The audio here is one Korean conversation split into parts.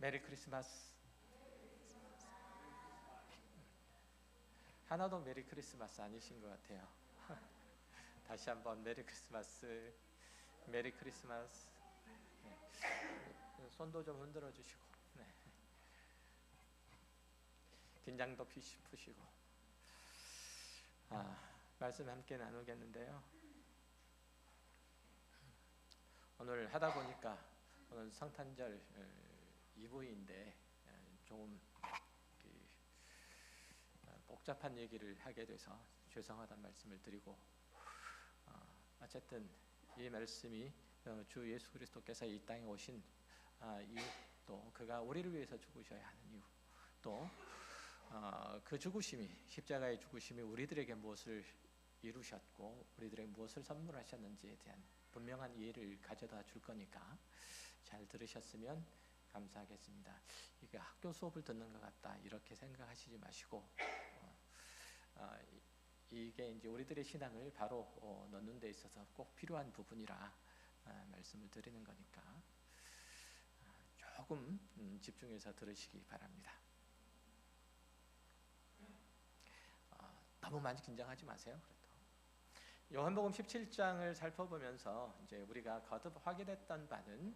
메리 크리스마스. 하나도 메리 크리스마스 아니신 것 같아요. 다시 한번 메리 크리스마스, 메리 크리스마스. 네. 손도 좀 흔들어 주시고, 네. 긴장도 푸시고. 말씀 함께 나누겠는데요. 오늘 하다 보니까 오늘 성탄절 이브인데 조금 복잡한 얘기를 하게 돼서 죄송하다는 말씀을 드리고, 어쨌든 이 말씀이 주 예수 그리스도께서 이 땅에 오신 이유, 또 그가 우리를 위해서 죽으셔야 하는 이유, 또 그 죽으심이, 십자가의 죽으심이 우리들에게 무엇을 이루셨고 우리들에게 무엇을 선물하셨는지에 대한 분명한 이해를 가져다 줄 거니까 잘 들으셨으면 감사하겠습니다. 이게 학교 수업을 듣는 것 같다 이렇게 생각하시지 마시고, 이게 이제 우리들의 신앙을 바로 넣는 데 있어서 꼭 필요한 부분이라 말씀을 드리는 거니까 조금 집중해서 들으시기 바랍니다. 너무 많이 긴장하지 마세요. 요한복음 17장을 살펴보면서 이제 우리가 거듭 확인했던 바는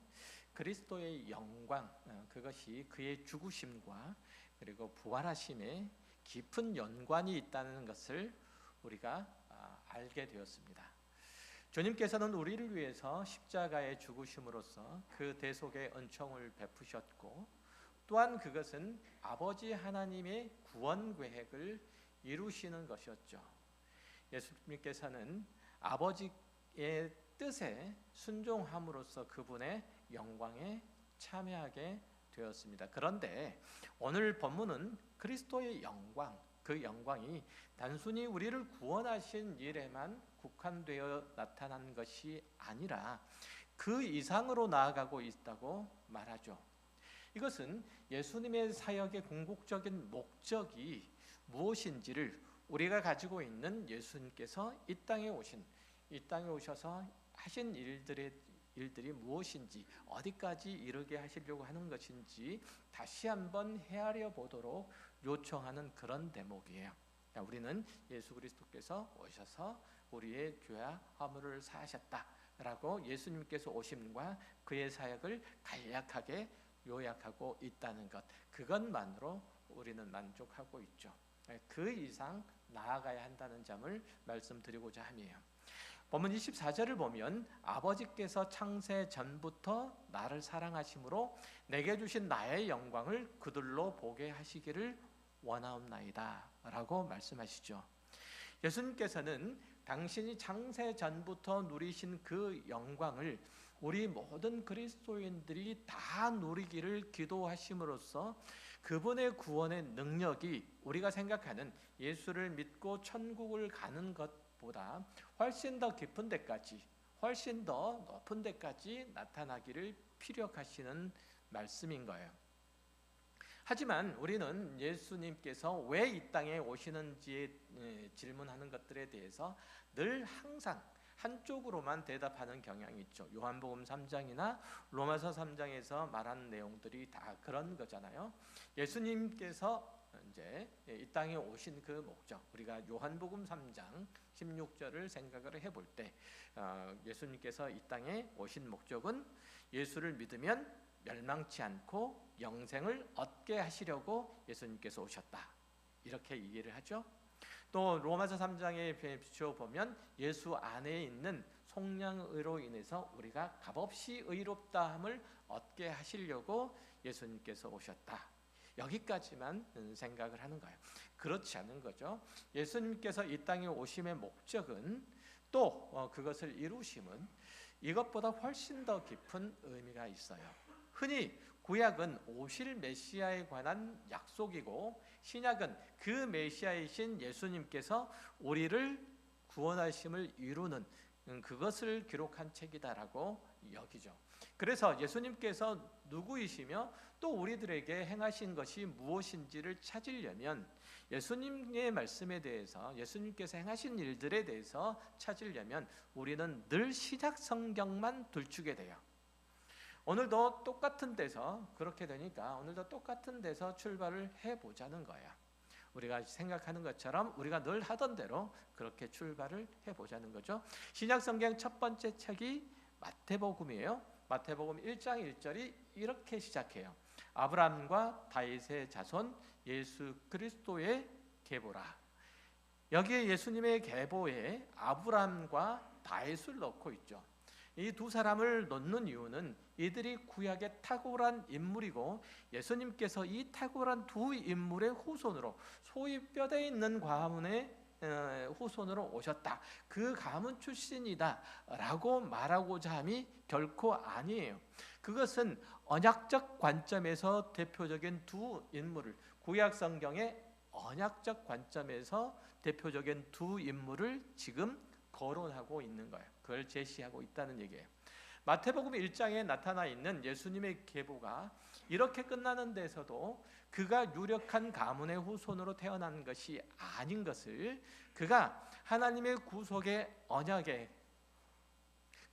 그리스도의 영광, 그것이 그의 죽으심과 그리고 부활하심에 깊은 연관이 있다는 것을 우리가 알게 되었습니다. 주님께서는 우리를 위해서 십자가에 죽으심으로써 그 대속의 은총을 베푸셨고, 또한 그것은 아버지 하나님의 구원 계획을 이루시는 것이었죠. 예수님께서는 아버지의 뜻에 순종함으로써 그분의 영광에 참여하게 되었습니다. 그런데 오늘 본문은 그리스도의 영광, 그 영광이 단순히 우리를 구원하신 일에만 국한되어 나타난 것이 아니라 그 이상으로 나아가고 있다고 말하죠. 이것은 예수님의 사역의 궁극적인 목적이 무엇인지를 우리가 가지고 있는 예수님께서 이 땅에 오셔서 하신 일들이 무엇인지, 어디까지 이르게 하시려고 하는 것인지 다시 한번 헤아려 보도록 요청하는 그런 대목이에요. 우리는 예수 그리스도께서 오셔서 우리의 죄와 허물을 사하셨다라고 예수님께서 오심과 그의 사역을 간략하게 요약하고 있다는 것, 그것만으로 우리는 만족하고 있죠. 그 이상 나아가야 한다는 점을 말씀드리고자 함이에요. 본문 24절을 보면 아버지께서 창세 전부터 나를 사랑하심으로 내게 주신 나의 영광을 그들로 보게 하시기를 원하옵나이다 라고 말씀하시죠. 예수님께서는 당신이 창세 전부터 누리신 그 영광을 우리 모든 그리스도인들이 다 누리기를 기도하심으로써 그분의 구원의 능력이 우리가 생각하는 예수를 믿고 천국을 가는 것보다 훨씬 더 깊은 데까지, 훨씬 더 높은 데까지 나타나기를 피력하시는 말씀인 거예요. 하지만 우리는 예수님께서 왜 이 땅에 오시는지 질문하는 것들에 대해서 늘 항상 한쪽으로만 대답하는 경향이 있죠. 요한복음 3장이나 로마서 3장에서 말하는 내용들이 다 그런 거잖아요. 예수님께서 이제 이 땅에 오신 그 목적, 우리가 요한복음 3장 16절을 생각을 해볼 때 예수님께서 이 땅에 오신 목적은 예수를 믿으면 멸망치 않고 영생을 얻게 하시려고 예수님께서 오셨다, 이렇게 이해를 하죠. 또 로마서 3장에 비추어 보면 예수 안에 있는 속량의로 인해서 우리가 값없이 의롭다함을 얻게 하시려고 예수님께서 오셨다, 여기까지만 생각을 하는 거예요. 그렇지 않은 거죠. 예수님께서 이 땅에 오심의 목적은, 또 그것을 이루심은 이것보다 훨씬 더 깊은 의미가 있어요. 흔히 구약은 오실 메시아에 관한 약속이고, 신약은 그 메시아이신 예수님께서 우리를 구원하심을 이루는 그것을 기록한 책이다라고 여기죠. 그래서 예수님께서 누구이시며 또 우리들에게 행하신 것이 무엇인지를 찾으려면, 예수님의 말씀에 대해서, 예수님께서 행하신 일들에 대해서 찾으려면 우리는 늘 신약 성경만 들추게 돼요. 오늘도 똑같은 데서 그렇게 되니까 오늘도 똑같은 데서 출발을 해보자는 거야. 우리가 생각하는 것처럼 우리가 늘 하던 대로 그렇게 출발을 해보자는 거죠. 신약성경 첫 번째 책이 마태복음이에요. 마태복음 1장 1절이 이렇게 시작해요. 아브라함과 다윗의 자손 예수 그리스도의 계보라. 여기에 예수님의 계보에 아브라함과 다윗을 넣고 있죠. 이 두 사람을 넣는 이유는 이들이 구약의 탁월한 인물이고 예수님께서 이 탁월한 두 인물의 후손으로 소위 뼈대 있는 가문의 후손으로 오셨다. 그 가문 출신이다 라고 말하고자 함이 결코 아니에요. 그것은 언약적 관점에서 대표적인 두 인물을, 구약 성경의 언약적 관점에서 대표적인 두 인물을 지금 거론하고 있는 거예요. 그걸 제시하고 있다는 얘기예요. 마태복음 1장에 나타나 있는 예수님의 계보가 이렇게 끝나는 데서도 그가 유력한 가문의 후손으로 태어난 것이 아닌 것을, 그가 하나님의 구속의 언약의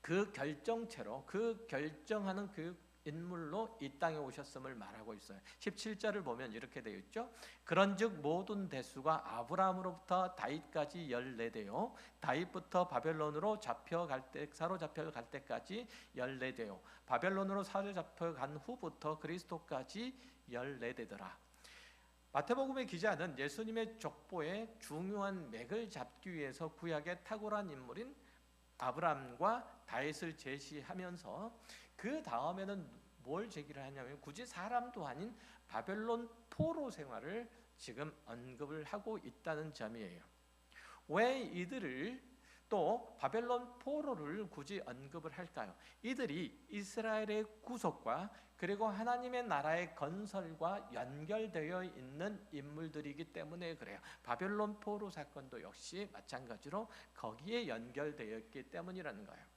그 결정체로, 그 결정하는 그 인물로 이 땅에 오셨음을 말하고 있어요. 17절을 보면 이렇게 되어 있죠. 그런즉 모든 대수가 아브라함으로부터 다윗까지 14대요 다윗부터 바벨론으로 사로잡혀 갈 때까지 14대요 바벨론으로 사로잡혀 간 후부터 그리스도까지 14대더라. 마태복음의 기자는 예수님의 족보의 중요한 맥을 잡기 위해서 구약의 탁월한 인물인 아브라함과 다윗을 제시하면서 그 다음에는 뭘 제기를 하냐면 굳이 사람도 아닌 바벨론 포로 생활을 지금 언급을 하고 있다는 점이에요. 왜 이들을 또 바벨론 포로를 굳이 언급을 할까요? 이들이 이스라엘의 구속과 그리고 하나님의 나라의 건설과 연결되어 있는 인물들이기 때문에 그래요. 바벨론 포로 사건도 역시 마찬가지로 거기에 연결되어 있기 때문이라는 거예요.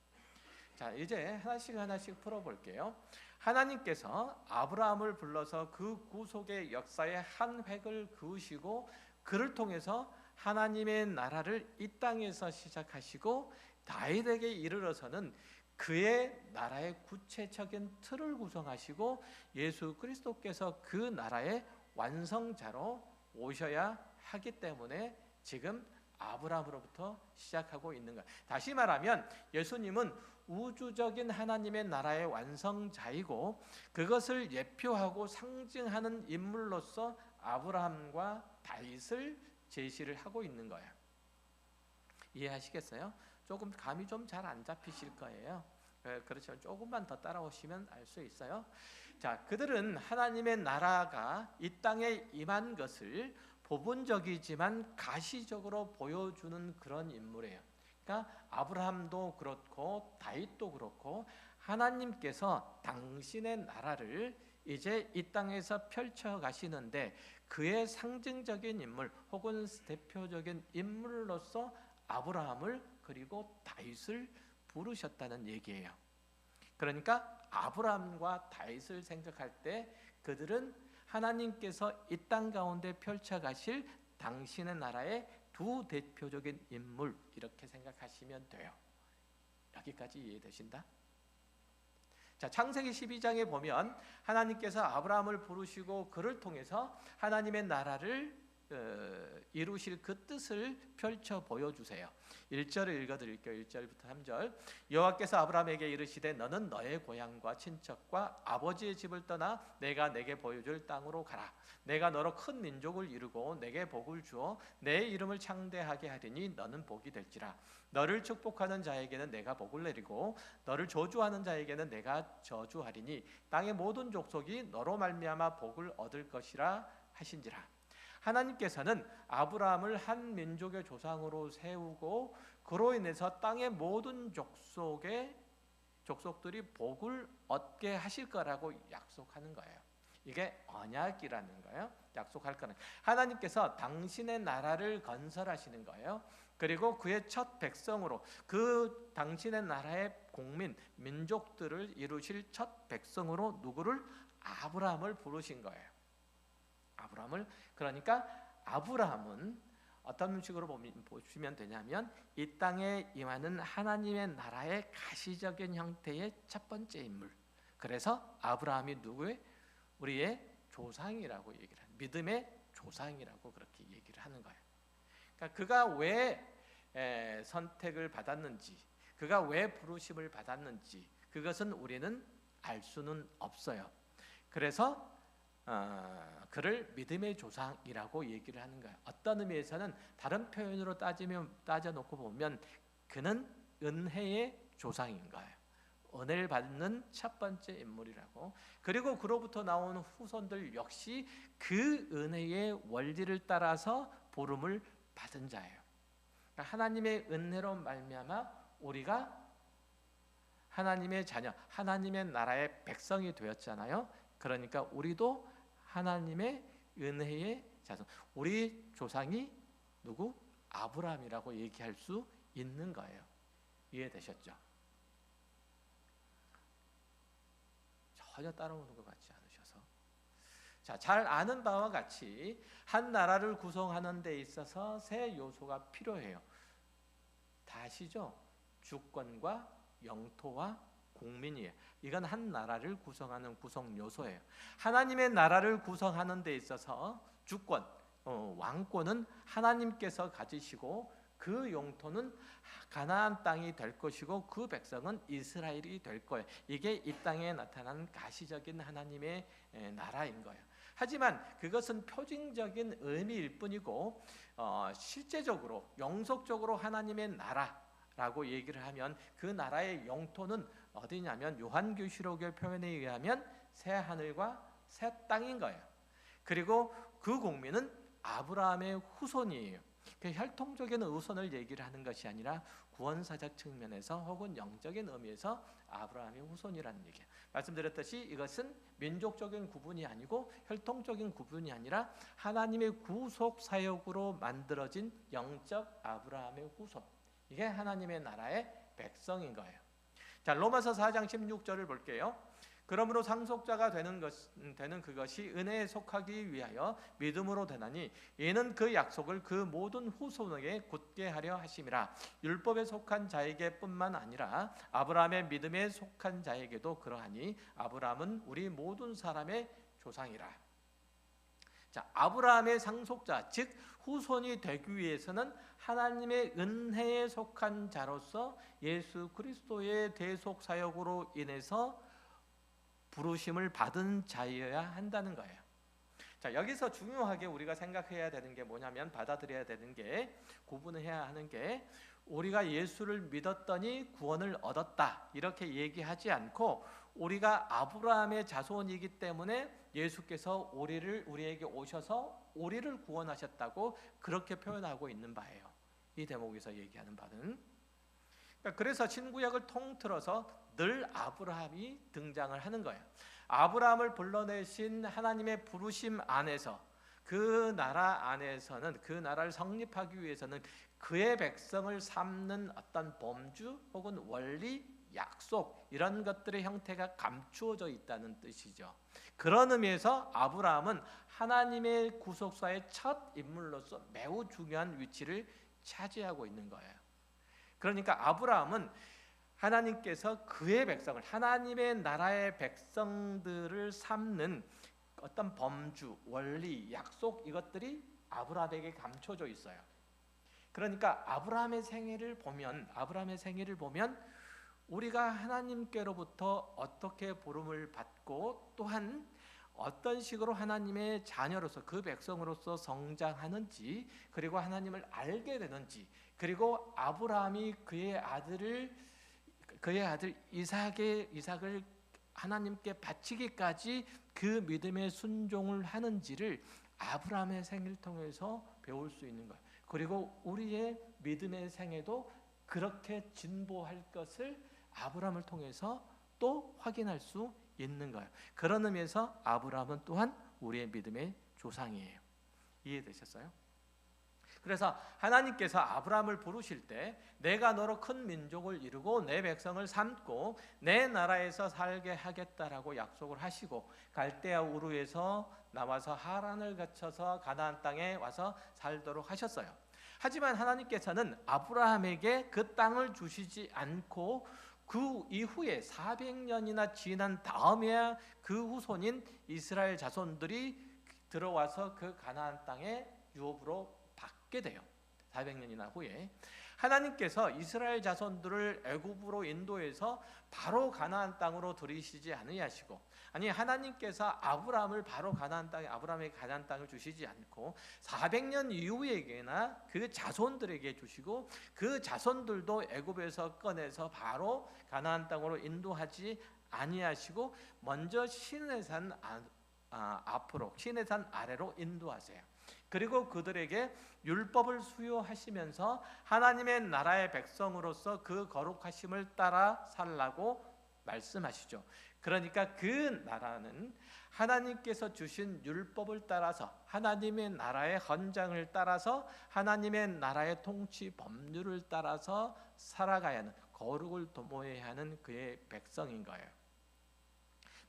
자, 이제 하나씩 풀어볼게요. 하나님께서 아브라함을 불러서 그 구속의 역사의 한 획을 그으시고 그를 통해서 하나님의 나라를 이 땅에서 시작하시고 다윗에게 이르러서는 그의 나라의 구체적인 틀을 구성하시고 예수 그리스도께서 그 나라의 완성자로 오셔야 하기 때문에 지금 아브라함으로부터 시작하고 있는 거예요. 다시 말하면 예수님은 우주적인 하나님의 나라의 완성자이고 그것을 예표하고 상징하는 인물로서 아브라함과 다윗을 제시를 하고 있는 거예요. 이해하시겠어요? 조금 감이 좀 잘 안 잡히실 거예요. 그렇지만 조금만 더 따라오시면 알 수 있어요. 자, 그들은 하나님의 나라가 이 땅에 임한 것을 부분적이지만 가시적으로 보여주는 그런 인물이에요. 그러니까 아브라함도 그렇고 다윗도 그렇고 하나님께서 당신의 나라를 이제 이 땅에서 펼쳐 가시는데 그의 상징적인 인물 혹은 대표적인 인물로서 아브라함을 그리고 다윗을 부르셨다는 얘기예요. 그러니까 아브라함과 다윗을 생각할 때 그들은 하나님께서 이 땅 가운데 펼쳐 가실 당신의 나라의 두 대표적인 인물 이렇게 생각하시면 돼요. 여기까지 이해되신다? 자, 창세기 12장에 보면 하나님께서 아브라함을 부르시고 그를 통해서 하나님의 나라를 이루실 그 뜻을 펼쳐 보여주세요. 1절을 읽어드릴게요. 1절부터 3절. 여호와께서 아브라함에게 이르시되 너는 너의 고향과 친척과 아버지의 집을 떠나 내가 내게 보여줄 땅으로 가라. 내가 너로 큰 민족을 이루고 내게 복을 주어 내 이름을 창대하게 하리니 너는 복이 될지라. 너를 축복하는 자에게는 내가 복을 내리고 너를 저주하는 자에게는 내가 저주하리니 땅의 모든 족속이 너로 말미암아 복을 얻을 것이라 하신지라. 하나님께서는 아브라함을 한 민족의 조상으로 세우고 그로 인해서 땅의 모든 족속들이 복을 얻게 하실 거라고 약속하는 거예요. 이게 언약이라는 거예요. 약속할 거는 하나님께서 당신의 나라를 건설하시는 거예요. 그리고 그의 첫 백성으로 그 당신의 나라의 공민 민족들을 이루실 첫 백성으로 누구를? 아브라함을 부르신 거예요. 아브라함을. 그러니까 아브라함은 어떤 식으로 보시면 되냐면 이 땅에 임하는 하나님의 나라의 가시적인 형태의 첫 번째 인물, 그래서 아브라함이 누구의? 우리의 조상이라고 얘기를 해요. 믿음의 조상이라고 그렇게 얘기를 하는 거예요. 그러니까 그가 왜 선택을 받았는지, 그가 왜 부르심을 받았는지 그것은 우리는 알 수는 없어요. 그래서 그를 믿음의 조상이라고 얘기를 하는 거예요. 어떤 의미에서는 다른 표현으로 따져놓고 보면 그는 은혜의 조상인 거예요. 은혜를 받는 첫 번째 인물이라고. 그리고 그로부터 나오는 후손들 역시 그 은혜의 원리를 따라서 부름을 받은 자예요. 그러니까 하나님의 은혜로 말미암아 우리가 하나님의 자녀, 하나님의 나라의 백성이 되었잖아요. 그러니까 우리도 하나님의 은혜의 자손. 우리 조상이 누구? 아브라함이라고 얘기할 수 있는 거예요. 이해되셨죠? 전혀 따라오는 것 같지 않으셔서. 자, 잘 아는 바와 같이 한 나라를 구성하는 데 있어서 세 요소가 필요해요. 다 아시죠? 주권과 영토와 국민이에요. 이건 한 나라를 구성하는 구성 요소예요. 하나님의 나라를 구성하는 데 있어서 주권, 왕권은 하나님께서 가지시고 그 영토는 가나안 땅이 될 것이고 그 백성은 이스라엘이 될 거예요. 이게 이 땅에 나타난 가시적인 하나님의 나라인 거예요. 하지만 그것은 표징적인 의미일 뿐이고 실제적으로 영속적으로 하나님의 나라라고 얘기를 하면 그 나라의 영토는 어디냐면 요한계시록의 표현에 의하면 새 하늘과 새 땅인 거예요. 그리고 그 국민은 아브라함의 후손이에요. 혈통적인 후손을 얘기를 하는 것이 아니라 구원사적 측면에서 혹은 영적인 의미에서 아브라함의 후손이라는 얘기예요. 말씀드렸듯이 이것은 민족적인 구분이 아니고 혈통적인 구분이 아니라 하나님의 구속 사역으로 만들어진 영적 아브라함의 후손. 이게 하나님의 나라의 백성인 거예요. 자, 로마서 4장 16절을 볼게요. 그러므로 상속자가 되는 그것이 은혜에 속하기 위하여 믿음으로 되나니 이는 그 약속을 그 모든 후손에게 굳게 하려 하심이라. 율법에 속한 자에게 뿐만 아니라 아브라함의 믿음에 속한 자에게도 그러하니 아브라함은 우리 모든 사람의 조상이라. 자, 아브라함의 상속자, 즉 후손이 되기 위해서는 하나님의 은혜에 속한 자로서 예수 그리스도의 대속 사역으로 인해서 부르심을 받은 자여야 한다는 거예요. 자, 여기서 중요하게 우리가 생각해야 되는 게 뭐냐면, 받아들여야 되는 게, 구분해야 하는 게, 우리가 예수를 믿었더니 구원을 얻었다 이렇게 얘기하지 않고 우리가 아브라함의 자손이기 때문에 예수께서 우리에게 오셔서 우리를 구원하셨다고 그렇게 표현하고 있는 바예요. 이 대목에서 얘기하는 바는. 그래서 신구약을 통틀어서 늘 아브라함이 등장을 하는 거예요. 아브라함을 불러내신 하나님의 부르심 안에서, 그 나라 안에서는, 그 나라를 성립하기 위해서는 그의 백성을 삼는 어떤 범주 혹은 원리, 약속, 이런 것들의 형태가 감추어져 있다는 뜻이죠. 그런 의미에서 아브라함은 하나님의 구속사의 첫 인물로서 매우 중요한 위치를 차지하고 있는 거예요. 그러니까 아브라함은 하나님께서 그의 백성을, 하나님의 나라의 백성들을 삼는 어떤 범주, 원리, 약속, 이것들이 아브라함에게 감춰져 있어요. 그러니까 아브라함의 생애를 보면 우리가 하나님께로부터 어떻게 부름을 받고 또한 어떤 식으로 하나님의 자녀로서, 그 백성으로서 성장하는지, 그리고 하나님을 알게 되는지, 그리고 아브라함이 그의 아들 이삭을 하나님께 바치기까지 그 믿음의 순종을 하는지를 아브라함의 생애를 통해서 배울 수 있는 거예요. 그리고 우리의 믿음의 생애도 그렇게 진보할 것을 아브라함을 통해서 또 확인할 수 있는 거예요. 그런 의미에서 아브라함은 또한 우리의 믿음의 조상이에요. 이해되셨어요? 그래서 하나님께서 아브라함을 부르실 때 내가 너로 큰 민족을 이루고 내 백성을 삼고 내 나라에서 살게 하겠다라고 약속을 하시고, 갈대아 우르에서 나와서 하란을 거쳐서 가나안 땅에 와서 살도록 하셨어요. 하지만 하나님께서는 아브라함에게 그 땅을 주시지 않고 그 이후에 400년이나 지난 다음에야 그 후손인 이스라엘 자손들이 들어와서 그 가나안 땅에 유업으로 받게 돼요. 400년이나 후에 하나님께서 이스라엘 자손들을 애굽으로 인도해서 바로 가나안 땅으로 들이시지 않으시고, 아니 하나님께서 아브라함을 바로 아브라함의 가나안 땅을 주시지 않고 400년 이후에게나 그 자손들에게 주시고, 그 자손들도 애굽에서 꺼내서 바로 가나안 땅으로 인도하지 아니하시고 먼저 시내산 앞으로, 시내산 아래로 인도하세요. 그리고 그들에게 율법을 수요하시면서 하나님의 나라의 백성으로서 그 거룩하심을 따라 살라고 말씀하시죠. 그러니까 그 나라는 하나님께서 주신 율법을 따라서, 하나님의 나라의 헌장을 따라서, 하나님의 나라의 통치 법률을 따라서 살아가야 하는, 거룩을 도모해야 하는 그의 백성인 거예요.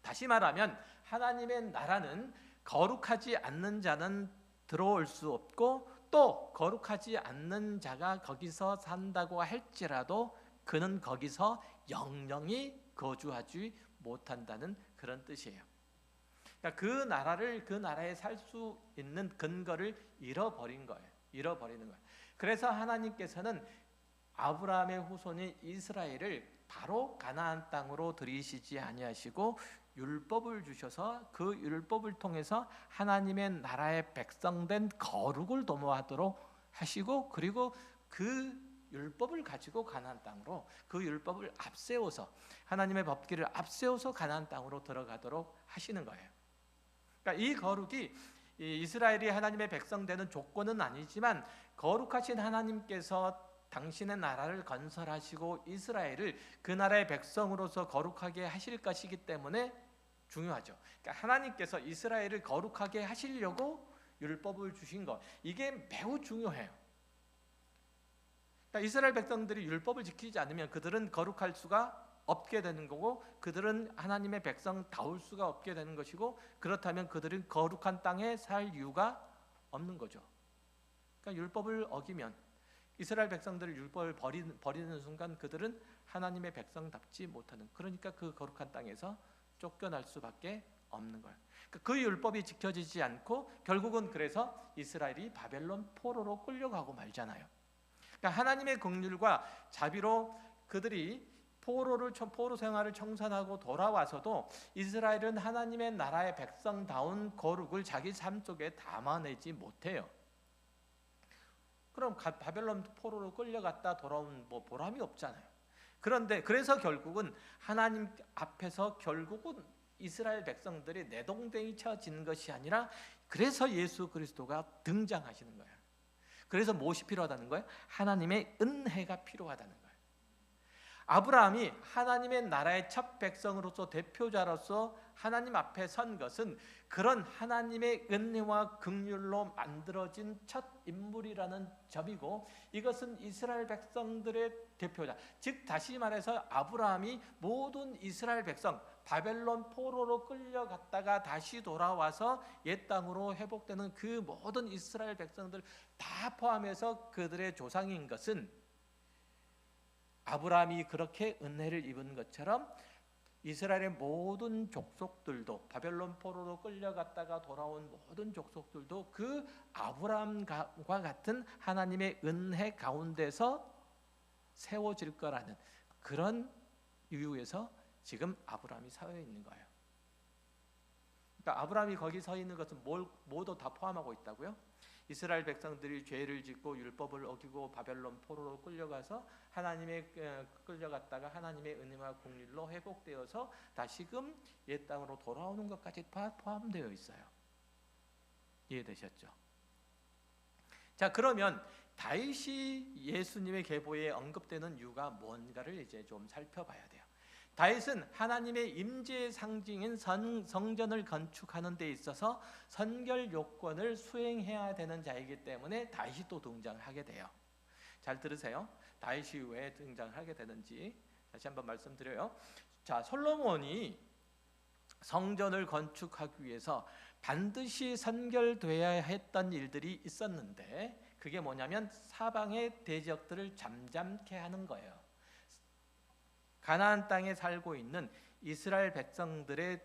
다시 말하면 하나님의 나라는 거룩하지 않는 자는 들어올 수 없고, 또 거룩하지 않는 자가 거기서 산다고 할지라도 그는 거기서 영영이 거주하지 못한다는 그런 뜻이에요. 그러니까 그 나라에 살 수 있는 근거를 잃어버리는 거예요. 그래서 하나님께서는 아브라함의 후손인 이스라엘을 바로 가나안 땅으로 들이시지 아니하시고 율법을 주셔서 그 율법을 통해서 하나님의 나라의 백성된 거룩을 도모하도록 하시고, 그리고 그 율법을 가지고 가나안 땅으로, 그 율법을 앞세워서, 하나님의 법기를 앞세워서 가나안 땅으로 들어가도록 하시는 거예요. 그러니까 이 거룩이 이스라엘이 하나님의 백성 되는 조건은 아니지만, 거룩하신 하나님께서 당신의 나라를 건설하시고 이스라엘을 그 나라의 백성으로서 거룩하게 하실 것이기 때문에 중요하죠. 그러니까 하나님께서 이스라엘을 거룩하게 하시려고 율법을 주신 것, 이게 매우 중요해요. 그러니까 이스라엘 백성들이 율법을 지키지 않으면 그들은 거룩할 수가 없게 되는 거고, 그들은 하나님의 백성다울 수가 없게 되는 것이고, 그렇다면 그들은 거룩한 땅에 살 이유가 없는 거죠. 그러니까 율법을 어기면, 이스라엘 백성들을 율법을 버리는 순간 그들은 하나님의 백성답지 못하는, 그러니까 그 거룩한 땅에서 쫓겨날 수밖에 없는 거예요. 그 율법이 지켜지지 않고 결국은 그래서 이스라엘이 바벨론 포로로 끌려가고 말잖아요. 그러니까 하나님의 긍휼과 자비로 그들이 포로 생활을 청산하고 돌아와서도 이스라엘은 하나님의 나라의 백성다운 거룩을 자기 삶 속에 담아내지 못해요. 그럼 바벨론 포로로 끌려갔다 돌아온 보람이 없잖아요. 그런데 그래서 결국은 하나님 앞에서 결국은 이스라엘 백성들이 내동댕이 쳐지는 것이 아니라, 그래서 예수 그리스도가 등장하시는 거예요. 그래서 무엇이 필요하다는 거예요? 하나님의 은혜가 필요하다는 거예요. 아브라함이 하나님의 나라의 첫 백성으로서, 대표자로서 하나님 앞에 선 것은 그런 하나님의 은혜와 긍휼로 만들어진 첫 인물이라는 점이고, 이것은 이스라엘 백성들의 대표자, 즉 다시 말해서 아브라함이 모든 이스라엘 백성, 바벨론 포로로 끌려갔다가 다시 돌아와서 옛 땅으로 회복되는 그 모든 이스라엘 백성들 다 포함해서 그들의 조상인 것은, 아브라함이 그렇게 은혜를 입은 것처럼 이스라엘의 모든 족속들도, 바벨론 포로로 끌려갔다가 돌아온 모든 족속들도 그 아브라함과 같은 하나님의 은혜 가운데서 세워질 거라는 그런 이유에서 지금 아브라함이 서 있는 거예요. 그러니까 아브라함이 거기 서 있는 것은 모두 다 포함하고 있다고요? 이스라엘 백성들이 죄를 짓고 율법을 어기고 바벨론 포로로 끌려가서 끌려갔다가 하나님의 은혜와 긍휼로 회복되어서 다시금 옛 땅으로 돌아오는 것까지 포함되어 있어요. 이해되셨죠? 자, 그러면 다윗이 예수님의 계보에 언급되는 이유가 뭔가를 이제 좀 살펴봐야 돼요. 다윗은 하나님의 임재의 상징인 성전을 건축하는 데 있어서 선결 요건을 수행해야 되는 자이기 때문에 다윗이 또 등장하게 돼요. 잘 들으세요. 다윗이 왜 등장하게 되는지 다시 한번 말씀드려요. 자, 솔로몬이 성전을 건축하기 위해서 반드시 선결되어야 했던 일들이 있었는데, 그게 뭐냐면 사방의 대적들을 잠잠케 하는 거예요. 가나안 땅에 살고 있는 이스라엘 백성들의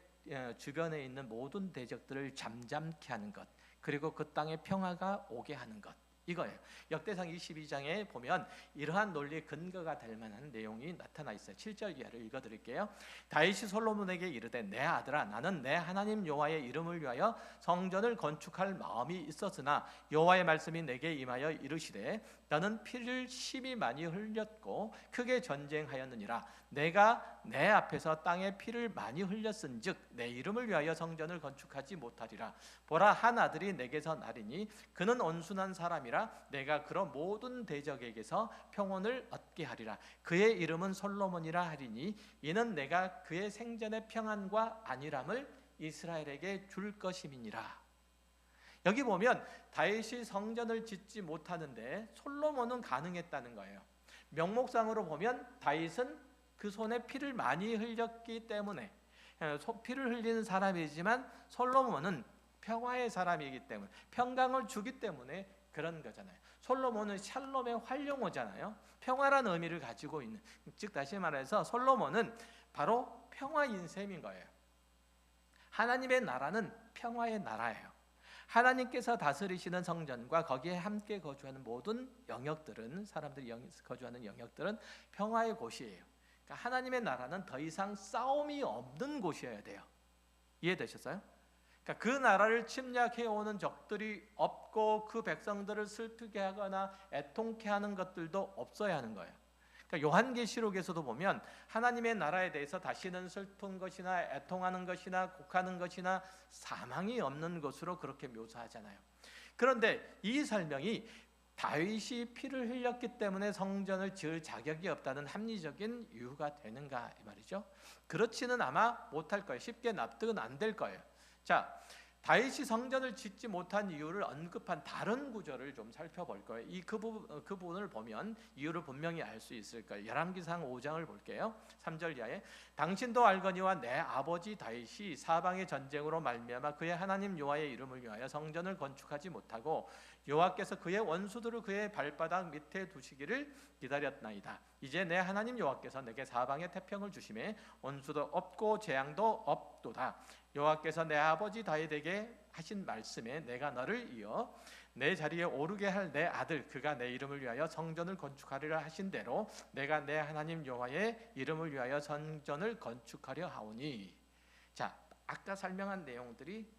주변에 있는 모든 대적들을 잠잠케 하는 것, 그리고 그 땅에 평화가 오게 하는 것, 이거예요. 역대상 22장에 보면 이러한 논리의 근거가 될 만한 내용이 나타나 있어요. 7절 이하를 읽어드릴게요. 다윗이 솔로몬에게 이르되 내 아들아, 나는 내 하나님 여호와의 이름을 위하여 성전을 건축할 마음이 있었으나 여호와의 말씀이 내게 임하여 이르시되 너는 피를 심히 많이 흘렸고 크게 전쟁하였느니라. 내가 내 앞에서 땅에 피를 많이 흘렸은즉 내 이름을 위하여 성전을 건축하지 못하리라. 보라, 한 아들이 내게서 나리니 그는 온순한 사람이라 내가 그런 모든 대적에게서 평온을 얻게 하리라. 그의 이름은 솔로몬이라 하리니 이는 내가 그의 생전의 평안과 안일함을 이스라엘에게 줄 것임이니라. 여기 보면 다윗이 성전을 짓지 못하는데 솔로몬은 가능했다는 거예요. 명목상으로 보면 다윗은 그 손에 피를 많이 흘렸기 때문에, 피를 흘리는 사람이지만 솔로몬은 평화의 사람이기 때문에, 평강을 주기 때문에 그런 거잖아요. 솔로몬은 샬롬의 활용어잖아요. 평화라는 의미를 가지고 있는, 즉 다시 말해서 솔로몬은 바로 평화인 셈인 거예요. 하나님의 나라는 평화의 나라예요. 하나님께서 다스리시는 성전과 거기에 함께 거주하는 모든 영역들은, 사람들이 거주하는 영역들은 평화의 곳이에요. 그러니까 하나님의 나라는 더 이상 싸움이 없는 곳이어야 돼요. 이해되셨어요? 그러니까 그 나라를 침략해오는 적들이 없고 그 백성들을 슬프게 하거나 애통케 하는 것들도 없어야 하는 거예요. 그러니까 요한계시록에서도 보면 하나님의 나라에 대해서 다시는 슬픈 것이나 애통하는 것이나 곡하는 것이나 사망이 없는 것으로 그렇게 묘사하잖아요. 그런데 이 설명이 다윗이 피를 흘렸기 때문에 성전을 지을 자격이 없다는 합리적인 이유가 되는가 이 말이죠. 그렇지는 아마 못할 거예요. 쉽게 납득은 안 될 거예요. 자, 다윗이 성전을 짓지 못한 이유를 언급한 다른 구절을 좀 살펴볼 거예요. 그 부분을 보면 이유를 분명히 알 수 있을 거예요. 열왕기상 5장을 볼게요. 3절 이하에 당신도 알거니와 내 아버지 다윗이 사방의 전쟁으로 말미암아 그의 하나님 여호와의 이름을 위하여 성전을 건축하지 못하고 여호와께서 그의 원수들을 그의 발바닥 밑에 두시기를 기다렸나이다. 이제 내 하나님 여호와께서 내게 사방의 태평을 주심에 원수도 없고 재앙도 없도다. 여호와께서 내 아버지 다윗에게 하신 말씀에 내가 너를 이어 내 자리에 오르게 할 내 아들 그가 내 이름을 위하여 성전을 건축하리라 하신 대로 내가 내 하나님 여호와의 이름을 위하여 성전을 건축하려 하오니. 자, 아까 설명한 내용들이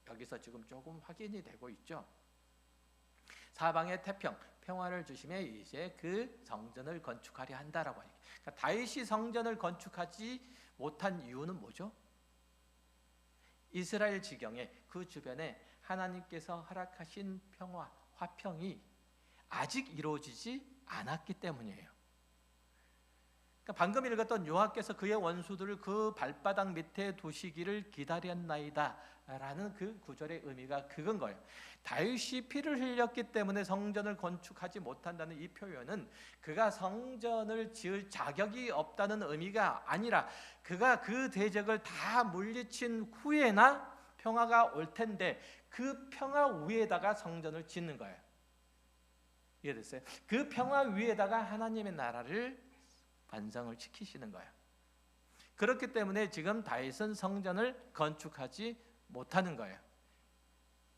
여기서 지금 조금 확인이 되고 있죠. 사방의 태평, 평화를 주심에 이제 그 성전을 건축하려 한다라고 하니까, 그러니까 다윗이 성전을 건축하지 못한 이유는 뭐죠? 이스라엘 지경에 그 주변에 하나님께서 허락하신 평화, 화평이 아직 이루어지지 않았기 때문이에요. 그러니까 방금 읽었던 여호와께서 그의 원수들을 그 발바닥 밑에 두시기를 기다렸나이다 라는 그 구절의 의미가 그건 거예요. 다윗이 피를 흘렸기 때문에 성전을 건축하지 못한다는 이 표현은 그가 성전을 지을 자격이 없다는 의미가 아니라 그가 그 대적을 다 물리친 후에나 평화가 올 텐데 그 평화 위에다가 성전을 짓는 거예요. 이해됐어요? 그 평화 위에다가 하나님의 나라를 완성을 시키시는 거예요. 그렇기 때문에 지금 다윗은 성전을 건축하지 못하는 거예요.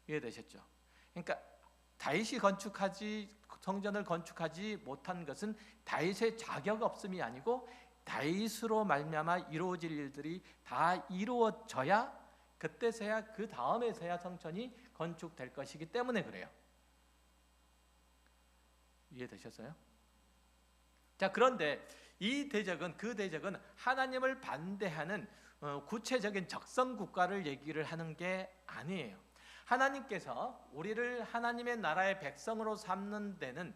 이해되셨죠? 그러니까 다윗이 성전을 건축하지 못한 것은 다윗의 자격 없음이 아니고 다윗으로 말미암아 이루어질 일들이 다 이루어져야 그때서야 그 다음에서야 성전이 건축될 것이기 때문에 그래요. 이해되셨어요? 자, 그런데 이 대적은 그 대적은 하나님을 반대하는 구체적인 적성 국가를 얘기를 하는 게 아니에요. 하나님께서 우리를 하나님의 나라의 백성으로 삼는 데는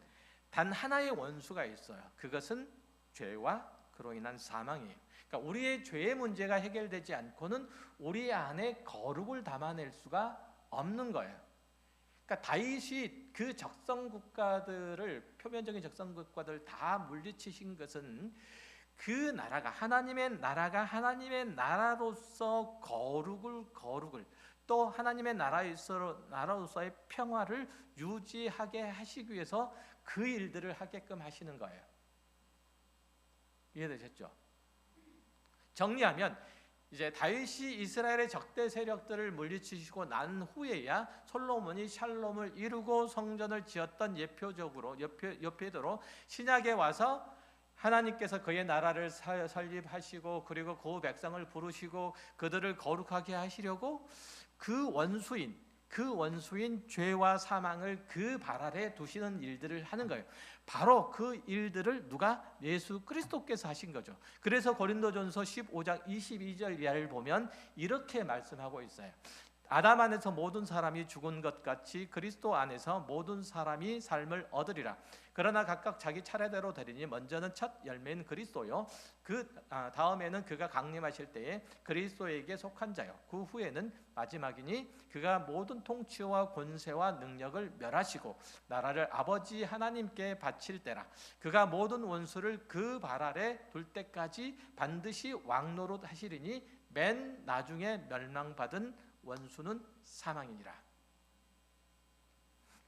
단 하나의 원수가 있어요. 그것은 죄와 그로 인한 사망이에요. 그러니까 우리의 죄의 문제가 해결되지 않고는 우리 안에 거룩을 담아낼 수가 없는 거예요. 그러니까 다윗이 그 적성 국가들을, 표면적인 적성 국가들을 다 물리치신 것은 그 나라가 하나님의 나라로서 거룩을 또 하나님의 나라로서의 평화를 유지하게 하시기 위해서 그 일들을 하게끔 하시는 거예요. 이해되셨죠? 정리하면 이제 다윗이 이스라엘의 적대 세력들을 물리치시고 난 후에야 솔로몬이 샬롬을 이루고 성전을 지었던 예표대로 신약에 와서 하나님께서 그의 나라를 설립하시고 그리고 그 백성을 부르시고 그들을 거룩하게 하시려고 그 원수인 죄와 사망을 그 발 아래 두시는 일들을 하는 거예요. 바로 그 일들을 누가? 예수 그리스도께서 하신 거죠. 그래서 고린도전서 15장 22절 이하를 보면 이렇게 말씀하고 있어요. 아담 안에서 모든 사람이 죽은 것 같이 그리스도 안에서 모든 사람이 삶을 얻으리라. 그러나 각각 자기 차례대로 되리니 먼저는 첫 열매인 그리스도요, 다음에는 그가 강림하실 때에 그리스도에게 속한 자요, 그 후에는 마지막이니 그가 모든 통치와 권세와 능력을 멸하시고 나라를 아버지 하나님께 바칠 때라. 그가 모든 원수를 그 발 아래 둘 때까지 반드시 왕노릇 하시리니 맨 나중에 멸망받은 원수는 사망이니라.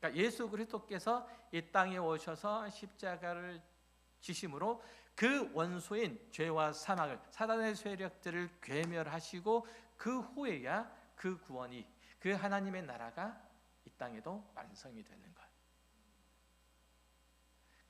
그러니까 예수 그리스도께서 이 땅에 오셔서 십자가를 지심으로 그 원수인 죄와 사망을, 사단의 세력들을 괴멸하시고 그 후에야 그 구원이, 그 하나님의 나라가 이 땅에도 완성이 되는 거예요.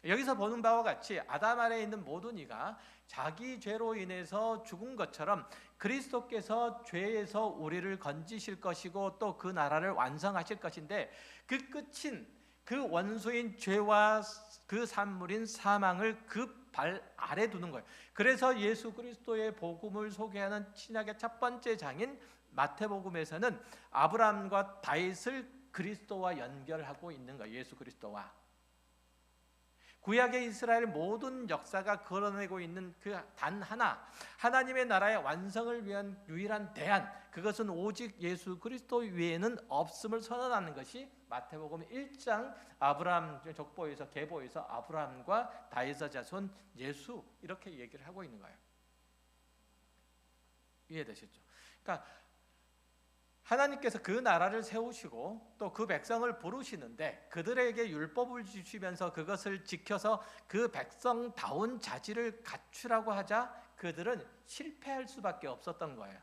여기서 보는 바와 같이 아담 아래에 있는 모든 이가 자기 죄로 인해서 죽은 것처럼 그리스도께서 죄에서 우리를 건지실 것이고 또 그 나라를 완성하실 것인데, 그 끝인 그 원수인 죄와 그 산물인 사망을 그 발 아래 두는 거예요. 그래서 예수 그리스도의 복음을 소개하는 신약의 첫 번째 장인 마태복음에서는 아브라함과 다윗을 그리스도와 연결하고 있는 거예요. 예수 그리스도와. 구약의 이스라엘 모든 역사가 걸어내고 있는 그 단 하나, 하나님의 나라의 완성을 위한 유일한 대안, 그것은 오직 예수 그리스도 외에는 없음을 선언하는 것이 마태복음 1장 아브라함 족보에서 계보에서 아브라함과 다윗의 자손 예수, 이렇게 얘기를 하고 있는 거예요. 이해되셨죠? 그러니까 하나님께서 그 나라를 세우시고 또 그 백성을 부르시는데 그들에게 율법을 주시면서 그것을 지켜서 그 백성다운 자질을 갖추라고 하자 그들은 실패할 수밖에 없었던 거예요.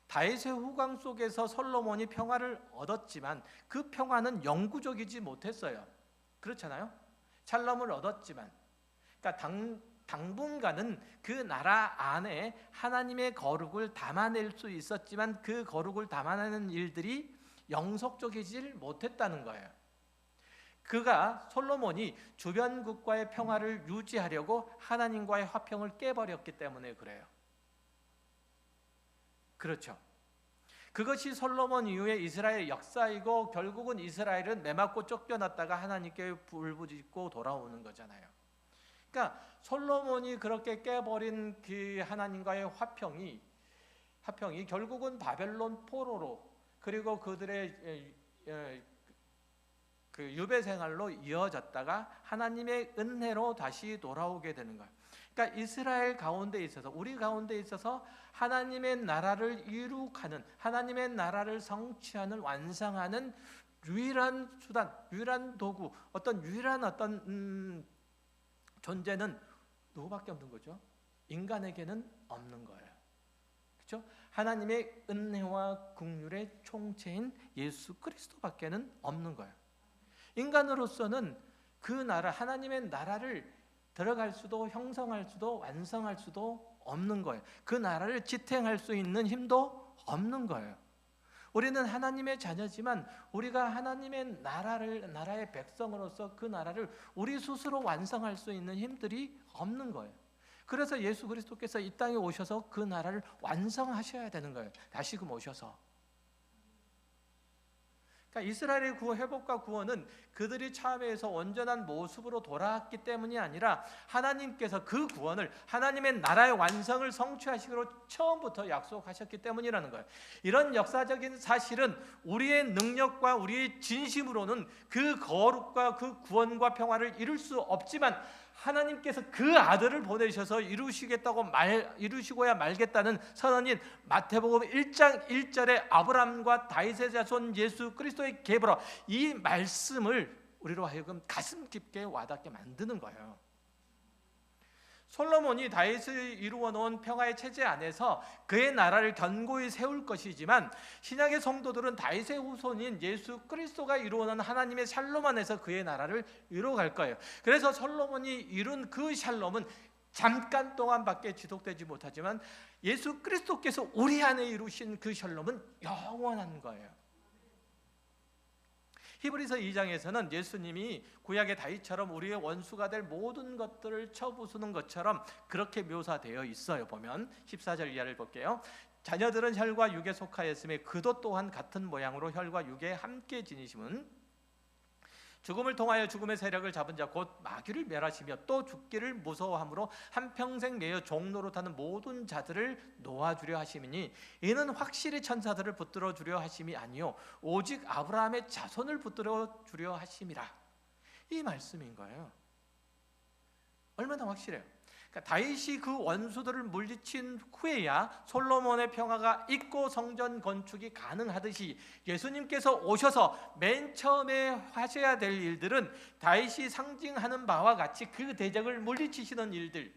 다윗의 후광 속에서 솔로몬이 평화를 얻었지만 그 평화는 영구적이지 못했어요. 그렇잖아요? 샬롬을 얻었지만, 그러니까 당분간은 그 나라 안에 하나님의 거룩을 담아낼 수 있었지만 그 거룩을 담아내는 일들이 영속적이질 못했다는 거예요. 솔로몬이 주변국과의 평화를 유지하려고 하나님과의 화평을 깨버렸기 때문에 그래요. 그렇죠. 그것이 솔로몬 이후에 이스라엘 역사이고 결국은 이스라엘은 매맞고 쫓겨났다가 하나님께 불부짖고 돌아오는 거잖아요. 그러니까 솔로몬이 그렇게 깨버린 그 하나님과의 화평이 결국은 바벨론 포로로, 그리고 그들의 그 유배 생활로 이어졌다가 하나님의 은혜로 다시 돌아오게 되는 거예요. 그러니까 이스라엘 가운데 있어서, 우리 가운데 있어서 하나님의 나라를 이룩하는, 하나님의 나라를 성취하는, 완성하는 유일한 수단, 유일한 도구, 유일한 존재는 누구밖에 없는 거죠? 인간에게는 없는 거예요. 그렇죠? 하나님의 은혜와 긍휼의 총체인 예수 그리스도밖에는 없는 거예요. 인간으로서는 그 나라, 하나님의 나라를 들어갈 수도 형성할 수도 완성할 수도 없는 거예요. 그 나라를 지탱할 수 있는 힘도 없는 거예요. 우리는 하나님의 자녀지만 우리가 하나님의 나라의 백성으로서 그 나라를 우리 스스로 완성할 수 있는 힘들이 없는 거예요. 그래서 예수 그리스도께서 이 땅에 오셔서 그 나라를 완성하셔야 되는 거예요. 다시금 오셔서. 그러니까 이스라엘의 회복과 구원은 그들이 참회해서 온전한 모습으로 돌아왔기 때문이 아니라 하나님께서 그 구원을, 하나님의 나라의 완성을 성취하시기로 처음부터 약속하셨기 때문이라는 거예요. 이런 역사적인 사실은 우리의 능력과 우리의 진심으로는 그 거룩과 그 구원과 평화를 이룰 수 없지만 하나님께서 그 아들을 보내셔서 이루시고야 말겠다는 선언인 마태복음 1장 1절에 아브라함과 다윗의 자손 예수 그리스도의 계보로 이 말씀을 우리로 하여금 가슴 깊게 와닿게 만드는 거예요. 솔로몬이 다윗이 이루어 놓은 평화의 체제 안에서 그의 나라를 견고히 세울 것이지만 신약의 성도들은 다윗의 후손인 예수 그리스도가 이루어 놓은 하나님의 샬롬 안에서 그의 나라를 이루어갈 거예요. 그래서 솔로몬이 이룬 그 샬롬은 잠깐 동안밖에 지속되지 못하지만 예수 그리스도께서 우리 안에 이루신 그 샬롬은 영원한 거예요. 히브리서 2장에서는 예수님이 구약의 다윗처럼 우리의 원수가 될 모든 것들을 쳐부수는 것처럼 그렇게 묘사되어 있어요. 보면 14절 이하를 볼게요. 자녀들은 혈과 육에 속하였으며 그도 또한 같은 모양으로 혈과 육에 함께 지니심은 죽음을 통하여 죽음의 세력을 잡은 자 곧 마귀를 멸하시며 또 죽기를 무서워함으로 한평생 매여 종로로 타는 모든 자들을 놓아주려 하심이니 이는 확실히 천사들을 붙들어 주려 하심이 아니요 오직 아브라함의 자손을 붙들어 주려 하심이라. 이 말씀인 거예요. 얼마나 확실해요. 그러니까 다윗이 그 원수들을 물리친 후에야 솔로몬의 평화가 있고 성전 건축이 가능하듯이 예수님께서 오셔서 맨 처음에 하셔야 될 일들은 다윗이 상징하는 바와 같이 그 대적을 물리치시는 일들,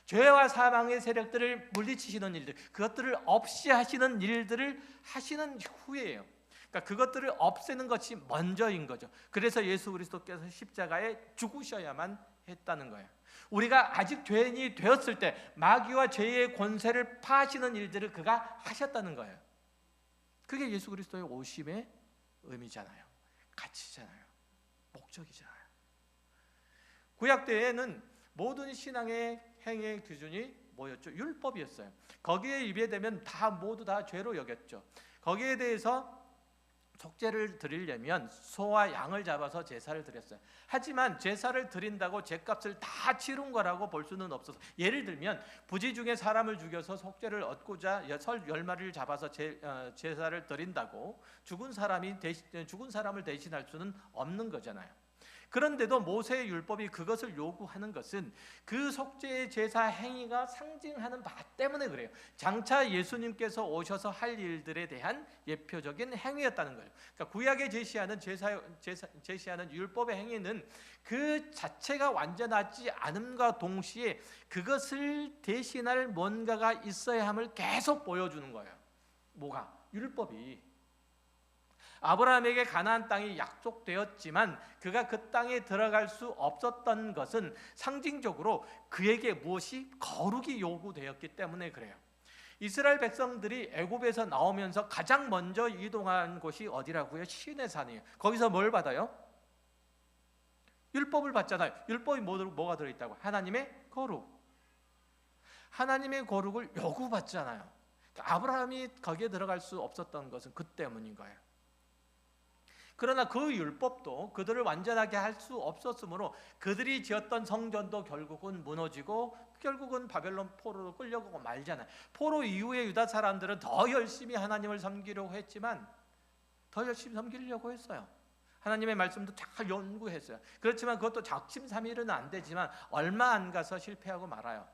죄와 사망의 세력들을 물리치시는 일들, 그것들을 없이 하시는 일들을 하시는 후에예요. 그러니까 그것들을 없애는 것이 먼저인 거죠. 그래서 예수 그리스도께서 십자가에 죽으셔야만 했다는 거예요. 우리가 아직 죄인이 되었을 때 마귀와 죄의 권세를 파하시는 일들을 그가 하셨다는 거예요. 그게 예수 그리스도의 오심의 의미잖아요. 가치잖아요. 목적이잖아요. 구약 때에는 모든 신앙의 행위의 기준이 뭐였죠? 율법이었어요. 거기에 위배되면 모두 다 죄로 여겼죠. 거기에 대해서 속죄를 드리려면 소와 양을 잡아서 제사를 드렸어요. 하지만 제사를 드린다고 제값을 다 치른 거라고 볼 수는 없어서, 예를 들면 부지 중에 사람을 죽여서 속죄를 얻고자 설 10마리를 잡아서 제사를 드린다고 죽은 사람을 대신할 수는 없는 거잖아요. 그런데도 모세의 율법이 그것을 요구하는 것은 그 속죄의 제사 행위가 상징하는 바 때문에 그래요. 장차 예수님께서 오셔서 할 일들에 대한 예표적인 행위였다는 거예요. 그러니까 구약에 제시하는 율법의 행위는 그 자체가 완전하지 않음과 동시에 그것을 대신할 뭔가가 있어야 함을 계속 보여주는 거예요. 뭐가? 율법이. 아브라함에게 가나안 땅이 약속되었지만 그가 그 땅에 들어갈 수 없었던 것은 상징적으로 그에게 무엇이 거룩이 요구되었기 때문에 그래요. 이스라엘 백성들이 애굽에서 나오면서 가장 먼저 이동한 곳이 어디라고요? 시내산이에요. 거기서 뭘 받아요? 율법을 받잖아요. 율법이 뭐가 들어있다고? 하나님의 거룩. 하나님의 거룩을 요구받잖아요. 그러니까 아브라함이 거기에 들어갈 수 없었던 것은 그 때문인 거예요. 그러나 그 율법도 그들을 완전하게 할 수 없었으므로 그들이 지었던 성전도 결국은 무너지고 결국은 바벨론 포로로 끌려가고 말잖아요. 포로 이후에 유다 사람들은 더 열심히 하나님을 섬기려고 했지만 더 열심히 섬기려고 했어요. 하나님의 말씀도 잘 연구했어요. 그렇지만 그것도 작심삼일은 안 되지만 얼마 안 가서 실패하고 말아요.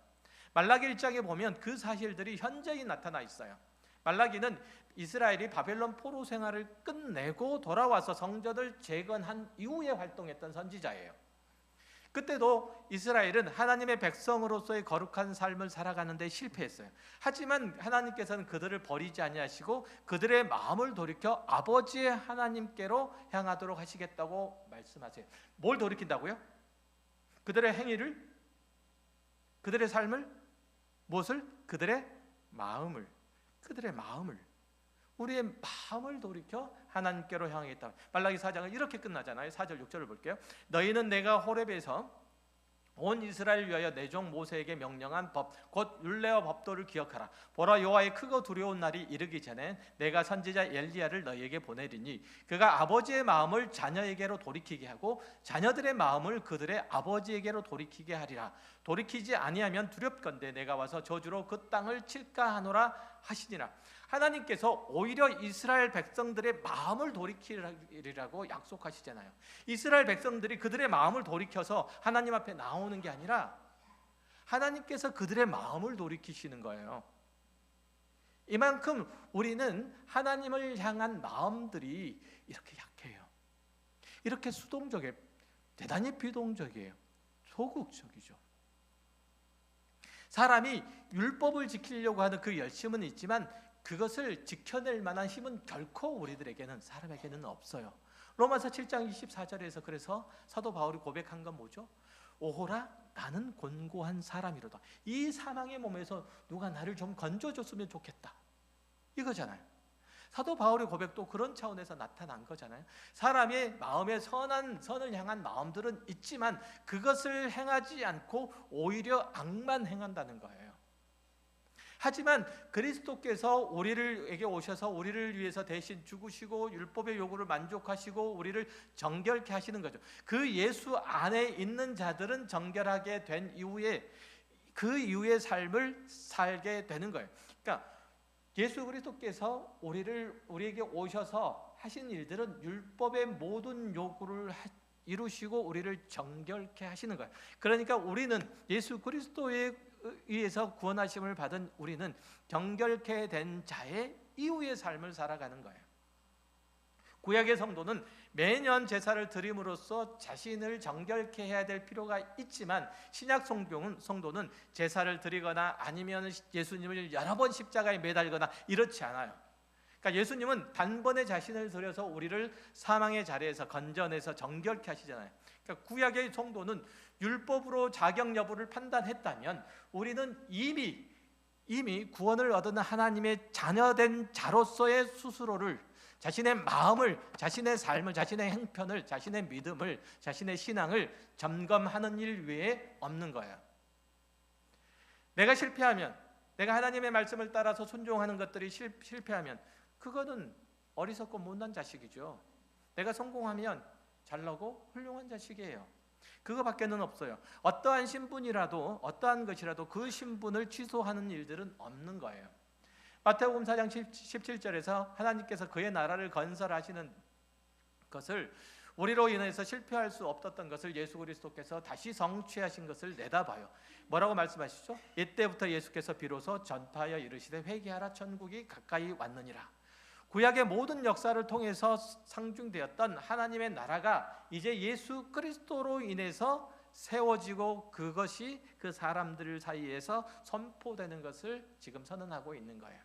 말라기 1장에 보면 그 사실들이 현저히 나타나 있어요. 말라기는 이스라엘이 바벨론 포로 생활을 끝내고 돌아와서 성전을 재건한 이후에 활동했던 선지자예요. 그때도 이스라엘은 하나님의 백성으로서의 거룩한 삶을 살아가는데 실패했어요. 하지만 하나님께서는 그들을 버리지 아니하시고 그들의 마음을 돌이켜 아버지의 하나님께로 향하도록 하시겠다고 말씀하세요. 뭘 돌이킨다고요? 그들의 행위를, 그들의 삶을, 무엇을? 그들의 마음을. 우리의 마음을 돌이켜 하나님께로 향하겠다. 말라기 4장은 이렇게 끝나잖아요. 4절 6절을 볼게요. 너희는 내가 호렙에서 온 이스라엘 위하여 내 종 모세에게 명령한 법 곧 율례와 법도를 기억하라. 보라, 여호와의 크고 두려운 날이 이르기 전에 내가 선지자 엘리야를 너희에게 보내리니 그가 아버지의 마음을 자녀에게로 돌이키게 하고 자녀들의 마음을 그들의 아버지에게로 돌이키게 하리라. 돌이키지 아니하면 두렵건대 내가 와서 저주로 그 땅을 칠까 하노라 하시니라. 하나님께서 오히려 이스라엘 백성들의 마음을 돌이키리라고 약속하시잖아요. 이스라엘 백성들이 그들의 마음을 돌이켜서 하나님 앞에 나오는 게 아니라 하나님께서 그들의 마음을 돌이키시는 거예요. 이만큼 우리는 하나님을 향한 마음들이 이렇게 약해요. 이렇게 수동적이에요. 대단히 비동적이에요. 소극적이죠. 사람이 율법을 지키려고 하는 그 열심은 있지만 그것을 지켜낼 만한 힘은 결코 우리들에게는, 사람에게는 없어요. 로마서 7장 24절에서 그래서 사도 바울이 고백한 건 뭐죠? 오호라 나는 곤고한 사람이로다. 이 사망의 몸에서 누가 나를 좀 건져줬으면 좋겠다, 이거잖아요. 사도 바울의 고백도 그런 차원에서 나타난 거잖아요. 사람의 마음에 선을 향한 마음들은 있지만 그것을 행하지 않고 오히려 악만 행한다는 거예요. 하지만 그리스도께서 우리에게 오셔서 우리를 위해서 대신 죽으시고 율법의 요구를 만족하시고 우리를 정결케 하시는 거죠. 그 예수 안에 있는 자들은 정결하게 된 이후에 그 이후의 삶을 살게 되는 거예요. 그러니까 예수 그리스도께서 우리에게 오셔서 하신 일들은 율법의 모든 요구를 이루시고 우리를 정결케 하시는 거예요. 그러니까 우리는 예수 그리스도에 의해서 구원하심을 받은 우리는 정결케 된 자의 이후의 삶을 살아가는 거예요. 구약의 성도는 매년 제사를 드림으로써 자신을 정결케 해야 될 필요가 있지만 신약 성도는 제사를 드리거나 아니면 예수님을 여러 번 십자가에 매달거나 이렇지 않아요. 그러니까 예수님은 단번에 자신을 드려서 우리를 사망의 자리에서 건져내서 정결케 하시잖아요. 그러니까 구약의 성도는 율법으로 자격 여부를 판단했다면 우리는 이미 구원을 얻은 하나님의 자녀된 자로서의 스스로를, 자신의 마음을, 자신의 삶을, 자신의 행편을, 자신의 믿음을, 자신의 신앙을 점검하는 일 외에 없는 거예요. 내가 실패하면, 내가 하나님의 말씀을 따라서 순종하는 것들이 실패하면 그거는 어리석고 못난 자식이죠. 내가 성공하면 잘나고 훌륭한 자식이에요. 그거밖에는 없어요. 어떠한 신분이라도, 어떠한 것이라도 그 신분을 취소하는 일들은 없는 거예요. 마태복음 4장 17절에서 하나님께서 그의 나라를 건설하시는 것을, 우리로 인해서 실패할 수 없었던 것을 예수 그리스도께서 다시 성취하신 것을 내다봐요. 뭐라고 말씀하시죠? 이때부터 예수께서 비로소 전파하여 이르시되 회개하라 천국이 가까이 왔느니라. 구약의 모든 역사를 통해서 상중되었던 하나님의 나라가 이제 예수 그리스도로 인해서 세워지고 그것이 그 사람들 사이에서 선포되는 것을 지금 선언하고 있는 거예요.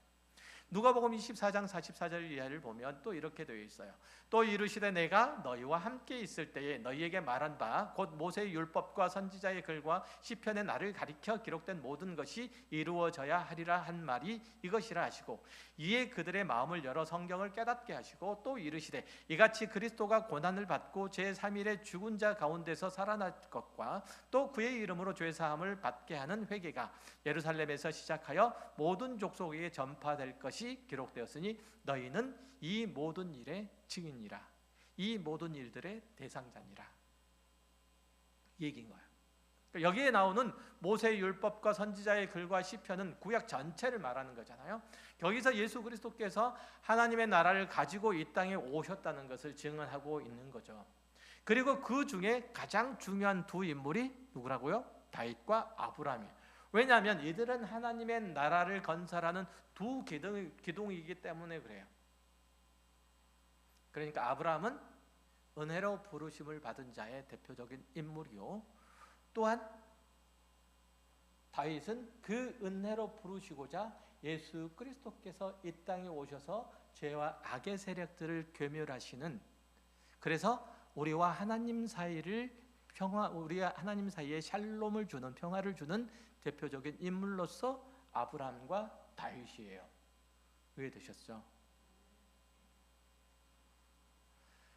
누가복음 24장 44절 이하를 보면 또 이렇게 되어 있어요. 또 이르시되 내가 너희와 함께 있을 때에 너희에게 말한 바 곧 모세의 율법과 선지자의 글과 시편의 나를 가리켜 기록된 모든 것이 이루어져야 하리라 한 말이 이것이라 하시고 이에 그들의 마음을 열어 성경을 깨닫게 하시고 또 이르시되 이같이 그리스도가 고난을 받고 제3일에 죽은 자 가운데서 살아날 것과 또 그의 이름으로 죄사함을 받게 하는 회개가 예루살렘에서 시작하여 모든 족속에게 전파될 것이 기록되었으니 너희는 이 모든 일의 증인이라. 이 모든 일들의 대상자니라. 이 얘기인 거예요. 그러니까 여기에 나오는 모세의 율법과 선지자의 글과 시편은 구약 전체를 말하는 거잖아요. 여기서 예수 그리스도께서 하나님의 나라를 가지고 이 땅에 오셨다는 것을 증언하고 있는 거죠. 그리고 그 중에 가장 중요한 두 인물이 누구라고요? 다윗과 아브라함이에요. 왜냐하면 이들은 하나님의 나라를 건설하는 두 기둥이기 때문에 그래요. 그러니까 아브라함은 은혜로 부르심을 받은 자의 대표적인 인물이요, 또한 다윗은 그 은혜로 부르시고자 예수 그리스도께서 이 땅에 오셔서 죄와 악의 세력들을 괴멸하시는, 그래서 우리와 하나님 사이에 샬롬을 주는, 평화를 주는 대표적인 인물로서 아브라함과 다윗이에요. 이해되셨죠?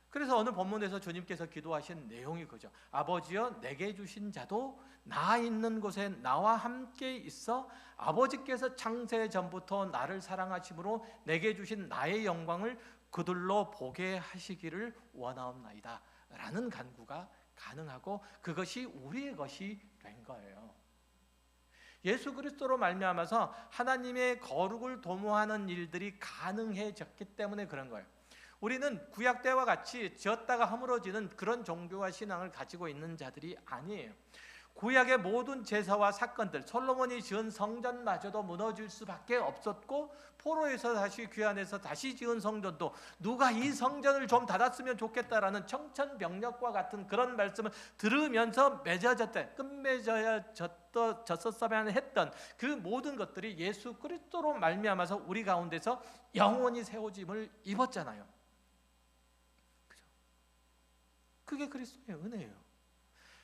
그래서 오늘 본문에서 주님께서 기도하신 내용이 그죠. 아버지여 내게 주신 자도 나 있는 곳에 나와 함께 있어 아버지께서 창세 전부터 나를 사랑하심으로 내게 주신 나의 영광을 그들로 보게 하시기를 원하옵나이다 라는 간구가 가능하고 그것이 우리의 것이 된 거예요. 예수 그리스도로 말미암아서 하나님의 거룩을 도모하는 일들이 가능해졌기 때문에 그런 거예요. 우리는 구약 때와 같이 지었다가 허물어지는 그런 종교와 신앙을 가지고 있는 자들이 아니에요. 구약의 모든 제사와 사건들, 솔로몬이 지은 성전마저도 무너질 수밖에 없었고, 포로에서 다시 귀환해서 다시 지은 성전도 누가 이 성전을 좀 닫았으면 좋겠다라는 청천벽력과 같은 그런 말씀을 들으면서 맺어졌대, 끝맺어졌었으면 했던 그 모든 것들이 예수 그리스도로 말미암아서 우리 가운데서 영원히 세워짐을 입었잖아요. 그죠? 그게 그리스도의 은혜예요.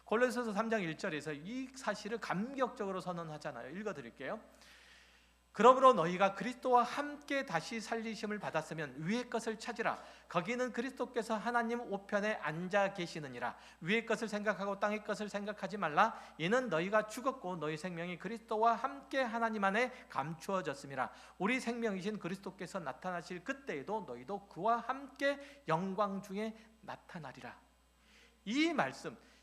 골로새서 3장 1절에서 이 사실을 감격적으로 선언하잖아요. 읽어드릴게요. 그러므로 너희가 그리스도와 함께 다시 살리심을 받았으면 위의 것을 찾으라. 거기는 그리스도께서 하나님 우편에 앉아 계시느니라. 위의 것을 생각하고 땅의 것을 생각하지 말라. 이는 너희가 죽었고 너희 생명이 그리스도와 함께 하나님 안에 감추어졌음이라. 우리 생명이신 그리스도께서 나타나실 그때에도 너희도 그와 함께 영광 중에 나타나리라.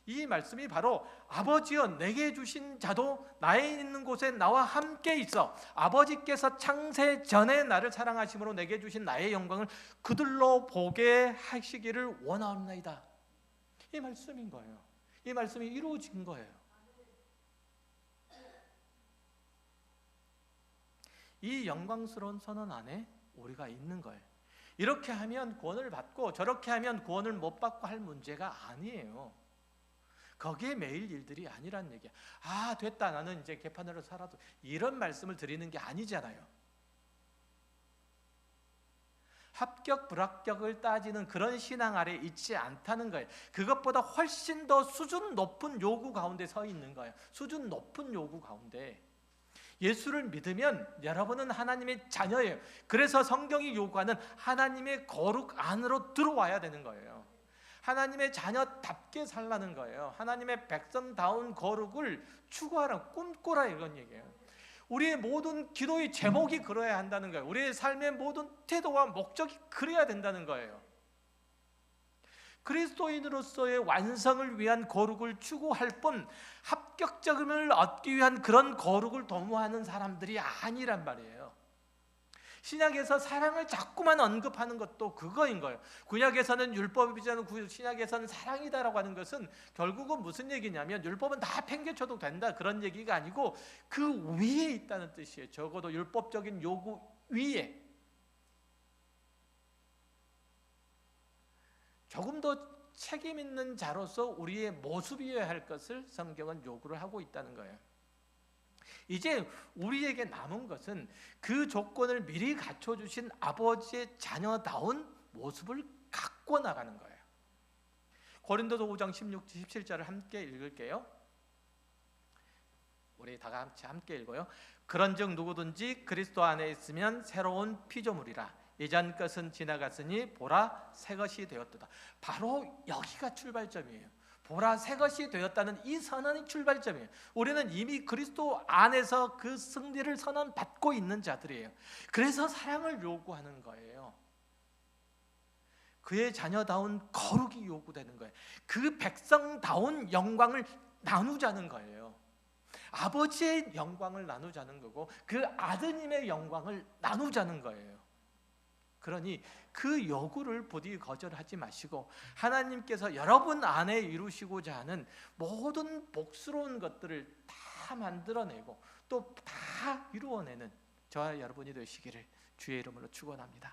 이 말씀이 바로 아버지여 내게 주신 자도 나에 있는 곳에 나와 함께 있어 아버지께서 창세 전에 나를 사랑하심으로 내게 주신 나의 영광을 그들로 보게 하시기를 원하옵나이다. 이 말씀인 거예요. 이 말씀이 이루어진 거예요. 이 영광스러운 선언 안에 우리가 있는 거예요. 이렇게 하면 구원을 받고 저렇게 하면 구원을 못 받고 할 문제가 아니에요. 거기에 매일 일들이 아니란 얘기야. 아, 됐다, 나는 이제 개판으로 살아도, 이런 말씀을 드리는 게 아니잖아요. 합격 불합격을 따지는 그런 신앙 아래 있지 않다는 거예요. 그것보다 훨씬 더 수준 높은 요구 가운데 서 있는 거예요. 수준 높은 요구 가운데. 예수를 믿으면 여러분은 하나님의 자녀예요. 그래서 성경이 요구하는 하나님의 거룩 안으로 들어와야 되는 거예요. 하나님의 자녀답게 살라는 거예요. 하나님의 백성다운 거룩을 추구하라, 꿈꾸라, 이런 얘기예요. 우리의 모든 기도의 제목이 그러야 한다는 거예요. 우리의 삶의 모든 태도와 목적이 그래야 된다는 거예요. 그리스도인으로서의 완성을 위한 거룩을 추구할 뿐 합격점을 얻기 위한 그런 거룩을 도모하는 사람들이 아니란 말이에요. 신약에서 사랑을 자꾸만 언급하는 것도 그거인 거예요. 구약에서는 율법이잖아요. 신약에서는 사랑이다라고 하는 것은 결국은 무슨 얘기냐면 율법은 다 팽개쳐도 된다, 그런 얘기가 아니고 그 위에 있다는 뜻이에요. 적어도 율법적인 요구 위에 조금 더 책임 있는 자로서 우리의 모습이어야 할 것을 성경은 요구를 하고 있다는 거예요. 이제 우리에게 남은 것은 그 조건을 미리 갖춰주신 아버지의 자녀다운 모습을 갖고 나가는 거예요. 고린도서 5장 16, 17절을 함께 읽을게요. 우리 다 같이 함께 읽어요. 그런즉 누구든지 그리스도 안에 있으면 새로운 피조물이라. 이전 것은 지나갔으니 보라 새 것이 되었도다. 바로 여기가 출발점이에요. 보라 새 것이 되었다는 이 선언이 출발점이에요. 우리는 이미 그리스도 안에서 그 승리를 선언받고 있는 자들이에요. 그래서 사랑을 요구하는 거예요. 그의 자녀다운 거룩이 요구되는 거예요. 그 백성다운 영광을 나누자는 거예요. 아버지의 영광을 나누자는 거고 그 아드님의 영광을 나누자는 거예요. 그러니 그 요구를 부디 거절하지 마시고 하나님께서 여러분 안에 이루시고자 하는 모든 복스러운 것들을 다 만들어내고 또 다 이루어내는 저와 여러분이 되시기를 주의 이름으로 축원합니다.